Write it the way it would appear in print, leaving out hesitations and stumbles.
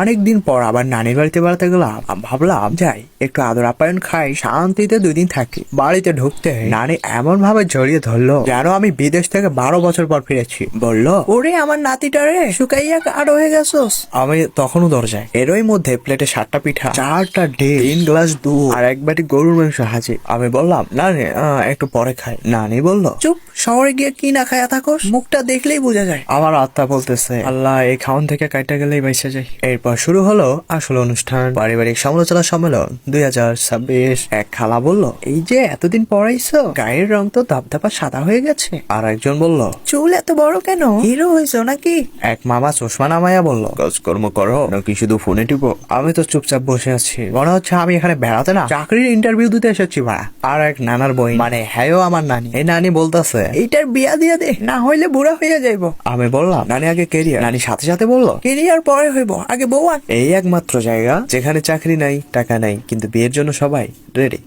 অনেকদিন পর আবার নানির বাড়িতে বেড়াতে গেলাম। ভাবলাম যাই একটু আদর আপ্যায়ন খাই, শান্তিতে 2 দিন থাকি। বাড়িতে ঢুকতে নানি এমন ভাবে জড়িয়ে ধরলো যেন আমি বিদেশ থেকে 12 বছর পর ফিরেছি। বলল, ওরে আমার নাতিটা রে, শুকাইয়া কাঠ হয়ে গেছোস। আমি তখনও দরজায়। এরই মধ্যে প্লেটে 7টা পিঠা, 4টা ডিম, 3 গ্লাস দুধ আর 1 বাটি গরুর মাংস হাজির। আমি বললাম, নানি একটু পরে খাই। নানি বলল, চুপ, শহরে গিয়ে কি না খায়া থাকোস, মুখটা দেখলেই বোঝা যায়। আমার আত্মা বলতেছে, আল্লাহ এই খাওয়ান থেকে কাইটা গেলেই বাইসা যায়। এরপর শুরু হলো আসল অনুষ্ঠান, পারিবারিক সমালোচনা সম্মেলন 2026। এক খালা বলল, এই যে এতদিন পড়াইছো, গায়ের রং তো দাবদাবা সাদা হয়ে গেছে। আর একজন বলল, চুল এত বড় কেন, হিরো হয়েছো নাকি? এক মামা চশমা নামাইয়া বলল, কাজকর্ম করো নাকি শুধু ফোনে টিপো? আমি তো চুপচাপ বসে আছি, মনে হচ্ছে আমি এখানে বেড়াতে না, চাকরির ইন্টারভিউ দিতে এসেছি ভাড়া। আর এক নানার বই, মানে হ্যাঁ আমার নানি, এই নানি বলতেছে, এইটার বিয়া দিয়া দে, না হইলে বুড়া হইয়া যাইবো। আমি বললাম, নানি আগে কেরিয়ার। নানি সাথে সাথে বলল, কেরিয়ার পরে হইব, আগে বউ আন। এই একমাত্র জায়গা যেখানে চাকরি নাই, টাকা নাই, কিন্তু বিয়ের জন্য সবাই রেডি।